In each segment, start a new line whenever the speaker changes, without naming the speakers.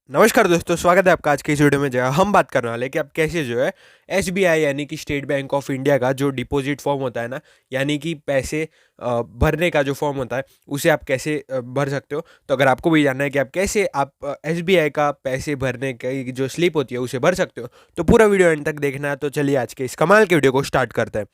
नमस्कार दोस्तों, स्वागत है आपका आज की इस वीडियो में। जहाँ हम बात करने वाले हैं कि आप कैसे जो है एसबीआई यानी कि स्टेट बैंक ऑफ इंडिया का जो डिपॉजिट फॉर्म होता है ना, यानी कि पैसे भरने का जो फॉर्म होता है उसे आप कैसे भर सकते हो। तो अगर आपको भी जानना है कि आप कैसे आप एसबीआई का पैसे भरने की जो स्लिप होती है उसे भर सकते हो, तो पूरा वीडियो एंड तक देखना है। तो चलिए आज के इस कमाल के वीडियो को स्टार्ट करते हैं।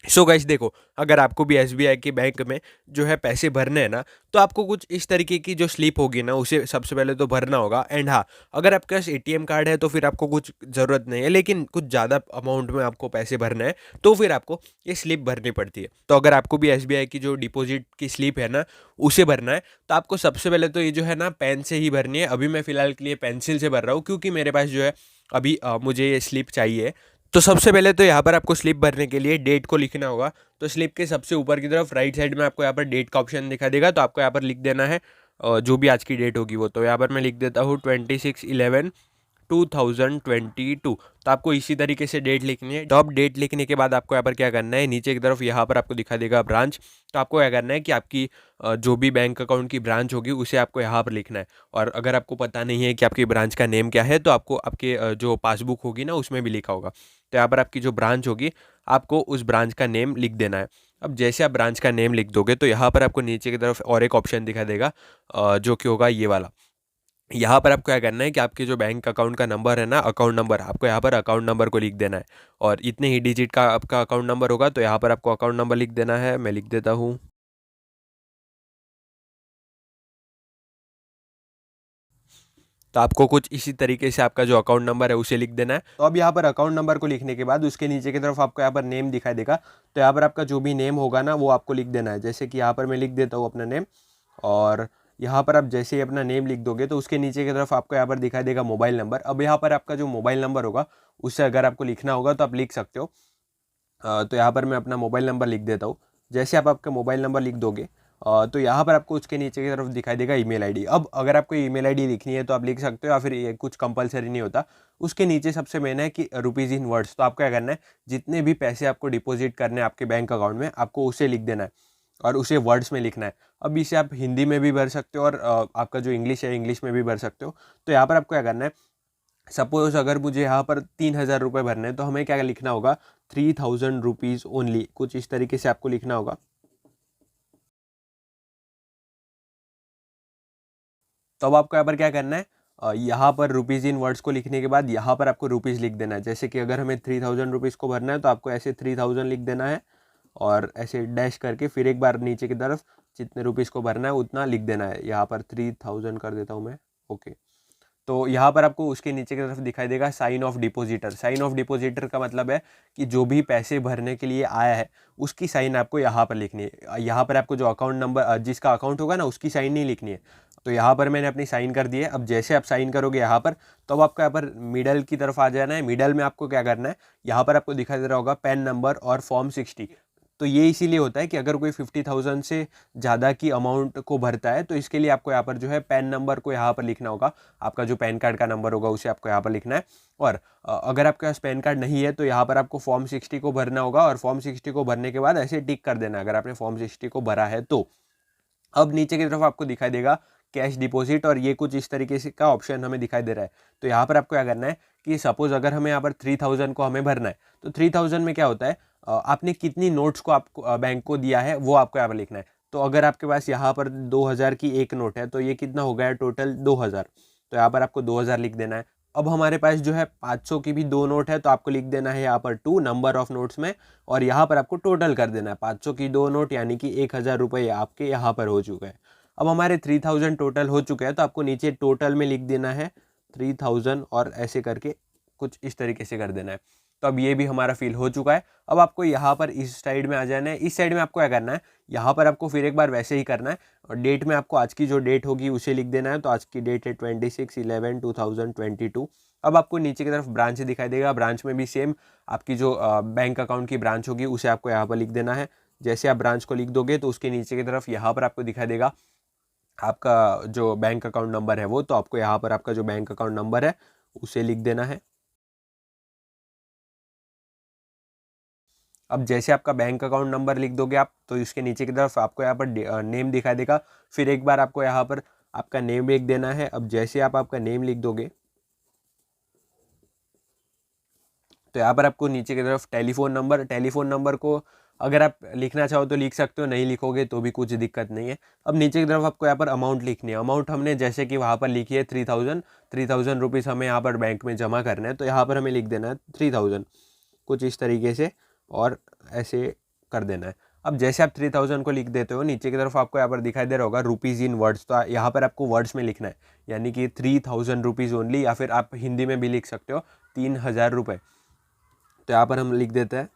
सो गाइस देखो, अगर आपको भी एसबीआई के बैंक में जो है पैसे भरने हैं ना, तो आपको कुछ इस तरीके की जो स्लिप होगी ना उसे सबसे पहले तो भरना होगा। एंड हाँ, अगर आपके पास एटीएम कार्ड है तो फिर आपको कुछ ज़रूरत नहीं है, लेकिन कुछ ज़्यादा अमाउंट में आपको पैसे भरने हैं तो फिर आपको ये स्लिप भरनी पड़ती है। तो अगर आपको भी एसबीआई की जो डिपॉजिट की स्लिप है ना उसे भरना है, तो आपको सबसे पहले तो ये जो है ना पेन से ही भरनी है। अभी मैं फ़िलहाल के लिए पेंसिल से भर रहा हूँ, क्योंकि मेरे पास जो है अभी मुझे ये स्लिप चाहिए। तो सबसे पहले तो यहाँ पर आपको स्लिप भरने के लिए डेट को लिखना होगा। तो स्लिप के सबसे ऊपर की तरफ राइट साइड में आपको यहाँ पर डेट का ऑप्शन दिखा देगा, तो आपको यहाँ पर लिख देना है जो भी आज की डेट होगी वो। तो यहाँ पर मैं लिख देता हूँ 26/11/2022। तो आपको इसी तरीके से डेट लिखनी है। तो अब डेट लिखने के बाद आपको यहाँ पर क्या करना है, नीचे की तरफ यहाँ पर आपको दिखा देगा ब्रांच। तो आपको क्या करना है कि आपकी जो भी बैंक अकाउंट की ब्रांच होगी उसे आपको यहाँ पर लिखना है। और अगर आपको पता नहीं है कि आपकी ब्रांच का नेम क्या है, तो आपको आपके जो पासबुक होगी ना उसमें भी लिखा होगा। तो यहाँ पर आपकी जो ब्रांच होगी आपको उस ब्रांच का नेम लिख देना है। अब जैसे आप ब्रांच का नेम लिख दोगे तो यहाँ पर आपको नीचे की तरफ और एक ऑप्शन दिखा देगा जो कि होगा ये वाला। यहाँ पर आपको क्या करना है कि आपके जो बैंक अकाउंट का नंबर है ना, अकाउंट नंबर, आपको यहाँ पर अकाउंट नंबर को लिख देना है। और इतने ही डिजिट का आपका अकाउंट नंबर होगा, तो यहाँ पर आपको अकाउंट नंबर लिख देना है। मैं लिख देता हूँ। तो आपको कुछ इसी तरीके से आपका जो अकाउंट नंबर है उसे लिख देना है। तो अब यहाँ पर अकाउंट नंबर को लिखने के बाद उसके नीचे की तरफ आपको यहाँ पर नेम दिखाई देगा। तो यहाँ पर आपका जो भी नेम होगा ना वो आपको लिख देना है। जैसे कि यहाँ पर मैं लिख देता हूँ अपना नेम। और यहाँ पर आप जैसे ही अपना नेम लिख दोगे तो उसके नीचे की तरफ आपको यहाँ पर दिखाई देगा मोबाइल नंबर। अब यहाँ पर आपका जो मोबाइल नंबर होगा उससे अगर आपको लिखना होगा तो आप लिख सकते हो। तो यहाँ पर मैं अपना मोबाइल नंबर लिख देता हूँ। जैसे आप आपका मोबाइल नंबर लिख दोगे तो यहाँ पर आपको उसके नीचे की तरफ दिखाई देगा ईमेल आईडी। अब अगर आपको ईमेल आईडी लिखनी है तो आप लिख सकते हो, या फिर ये कुछ कंपलसरी नहीं होता। उसके नीचे सबसे मेन है कि रुपीज़ इन वर्ड्स। तो आपको क्या करना है, जितने भी पैसे आपको डिपॉजिट करने हैं आपके बैंक अकाउंट में, आपको उसे लिख देना है और उसे वर्ड्स में लिखना है। अब इसे आप हिंदी में भी भर सकते हो और आपका जो इंग्लिश है इंग्लिश में भी भर सकते हो। तो यहाँ पर आपको क्या करना है, सपोज अगर मुझे यहाँ पर 3,000 रुपये भरने हैं तो हमें क्या लिखना होगा, 3,000 रुपीज़ ओनली, कुछ इस तरीके से आपको लिखना होगा। तो अब आपको यहाँ पर क्या करना है, यहाँ पर रुपीज़ इन वर्ड्स को लिखने के बाद यहाँ पर आपको रुपीज़ लिख देना है। जैसे कि अगर हमें 3,000 रुपीज़ को भरना है तो आपको ऐसे 3,000 लिख देना है और ऐसे डैश करके फिर एक बार नीचे की तरफ जितने रुपीज़ को भरना है उतना लिख देना है। यहाँ पर 3,000 कर देता हूँ मैं। ओके। तो यहाँ पर आपको उसके नीचे की तरफ दिखाई देगा sign of depositor. Sign of depositor का मतलब है कि जो भी पैसे भरने के लिए आया है उसकी साइन आपको यहाँ पर लिखनी है। यहाँ पर आपको जो अकाउंट नंबर जिसका अकाउंट होगा ना उसकी साइन नहीं लिखनी है। तो यहाँ पर मैंने अपनी साइन कर दी है। अब जैसे आप साइन करोगे यहाँ पर, तो अब आपको यहाँ पर मिडल की तरफ आ जाना है। मिडल में आपको क्या करना है, यहाँ पर आपको दिखाई दे रहा होगा पैन नंबर और फॉर्म 60। तो ये इसीलिए होता है कि अगर कोई 50,000 से ज़्यादा की अमाउंट को भरता है तो इसके लिए आपको यहाँ पर जो है पैन नंबर को यहाँ पर लिखना होगा। आपका जो पैन कार्ड का नंबर होगा उसे आपको यहाँ पर लिखना है। और अगर आपके पास पैन कार्ड नहीं है तो यहाँ पर आपको फॉर्म 60 को भरना होगा और फॉर्म 60 को भरने के बाद ऐसे टिक कर देना अगर आपने फॉर्म 60 को भरा है तो। अब नीचे की तरफ आपको दिखाई देगा कैश डिपॉजिट और ये कुछ इस तरीके से का ऑप्शन हमें दिखाई दे रहा है। तो यहाँ पर आपको क्या करना है कि सपोज अगर हमें यहाँ पर 3,000 को हमें भरना है तो 3,000 में क्या होता है, आपने कितनी नोट्स को आपको बैंक को दिया है वो आपको यहाँ पर लिखना है। तो अगर आपके पास यहाँ पर 2,000 की एक नोट है तो ये कितना हो गया टोटल 2,000। तो यहाँ पर आपको 2,000 लिख देना है। अब हमारे पास जो है 500 की भी दो नोट है तो आपको लिख देना है यहाँ पर 2 नंबर ऑफ नोट्स में, और यहाँ पर आपको टोटल कर देना है 500 की दो नोट, यानी कि 1,000 रुपये आपके यहाँ पर हो चुका है। अब हमारे 3,000 टोटल हो चुके हैं तो आपको नीचे टोटल में लिख देना है 3,000 और ऐसे करके कुछ इस तरीके से कर देना है। तो अब ये भी हमारा फिल हो चुका है। अब आपको यहाँ पर इस साइड में आ जाना है। इस साइड में आपको क्या करना है, यहाँ पर आपको फिर एक बार वैसे ही करना है और डेट में आपको आज की जो डेट होगी उसे लिख देना है। तो आज की डेट है 26/11/2022। अब आपको नीचे की तरफ ब्रांच दिखाई देगा। ब्रांच में भी सेम आपकी जो बैंक अकाउंट की ब्रांच होगी उसे आपको यहाँ पर लिख देना है। जैसे आप ब्रांच को लिख दोगे तो उसके नीचे की तरफ यहाँ पर आपको दिखाई देगा आपका जो बैंक अकाउंट नंबर है वो। तो आपको यहाँ पर आपका जो बैंक अकाउंट नंबर है उसे लिख देना है। अब जैसे आपका बैंक अकाउंट नंबर लिख दोगे आप, तो इसके नीचे की तरफ आपको यहाँ पर नेम दिखाई देगा। फिर एक बार आपको यहाँ पर आपका नेम लिख देना है। अब जैसे आप आपका नेम लिख दोगे तो यहाँ पर आपको नीचे की तरफ टेलीफोन नंबर को अगर आप लिखना चाहो तो लिख सकते हो, नहीं लिखोगे तो भी कुछ दिक्कत नहीं है। अब नीचे की तरफ आपको यहाँ पर अमाउंट लिखनी है। अमाउंट हमने जैसे कि वहाँ पर लिखी है 3000 रुपीज़ हमें यहाँ पर बैंक में जमा करना है, तो यहाँ पर हमें लिख देना है 3000 कुछ इस तरीके से, और ऐसे कर देना है। अब जैसे आप 3000 को लिख देते हो, नीचे की तरफ आपको यहाँ पर दिखाई दे रहा होगा रुपीज़ इन वर्ड्स, तो यहाँ पर आपको वर्ड्स में लिखना है, यानी कि 3000 रुपीज़ ओनली, या फिर आप हिंदी में भी लिख सकते हो 3000 रुपये। तो यहाँ पर हम लिख देते हैं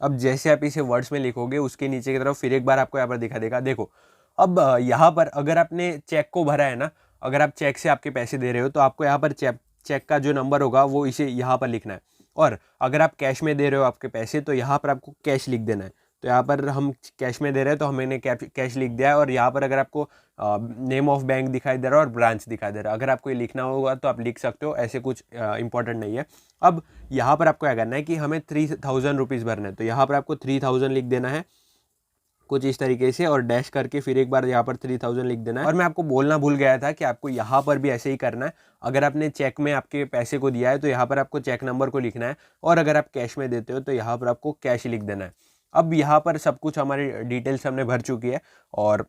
अब जैसे आप इसे वर्ड्स में लिखोगे उसके नीचे की तरफ फिर एक बार आपको यहाँ पर दिखा देगा। देखो अब यहाँ पर अगर आपने चेक को भरा है ना, अगर आप चेक से आपके पैसे दे रहे हो तो आपको यहाँ पर चेक का जो नंबर होगा वो इसे यहाँ पर लिखना है। और अगर आप कैश में दे रहे हो आपके पैसे, तो यहाँ पर आपको कैश लिख देना है। तो यहाँ पर हम कैश में दे रहे हैं तो हमने कैश लिख दिया है। और यहाँ पर अगर आपको नेम ऑफ बैंक दिखाई दे रहा है और ब्रांच दिखाई दे रहा है, अगर आपको ये लिखना होगा तो आप लिख सकते हो, ऐसे कुछ इंपॉर्टेंट नहीं है। अब यहाँ पर आपको क्या करना है कि हमें 3000 रुपीज़ भरना है, तो यहाँ पर आपको 3000 लिख देना है कुछ इस तरीके से, और डैश करके फिर एक बार यहाँ पर 3000 लिख देना है। और मैं आपको बोलना भूल गया था कि आपको यहाँ पर भी ऐसे ही करना है। अगर आपने चेक में आपके पैसे को दिया है तो यहाँ पर आपको चेक नंबर को लिखना है, और अगर आप कैश में देते हो तो यहाँ पर आपको कैश लिख देना है। अब यहाँ पर सब कुछ हमारी डिटेल्स हमने भर चुकी है, और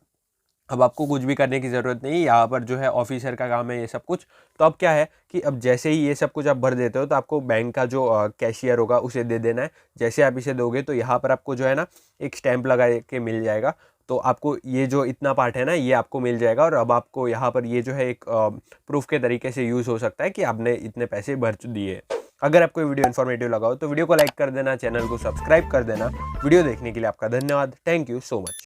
अब आपको कुछ भी करने की ज़रूरत नहीं, यहाँ पर जो है ऑफिसर का काम है ये सब कुछ। तो अब क्या है कि अब जैसे ही ये सब कुछ आप भर देते हो तो आपको बैंक का जो कैशियर होगा उसे दे देना है। जैसे आप इसे दोगे तो यहाँ पर आपको जो है ना एक स्टैंप लगा के मिल जाएगा। तो आपको ये जो इतना पार्ट है ना ये आपको मिल जाएगा, और अब आपको यहाँ पर ये जो है एक प्रूफ के तरीके से यूज़ हो सकता है कि आपने इतने पैसे भर दिए। अगर आपको ये वीडियो इन्फॉर्मेटिव लगा हो तो वीडियो को लाइक कर देना, चैनल को सब्सक्राइब कर देना। वीडियो देखने के लिए आपका धन्यवाद। Thank you so much.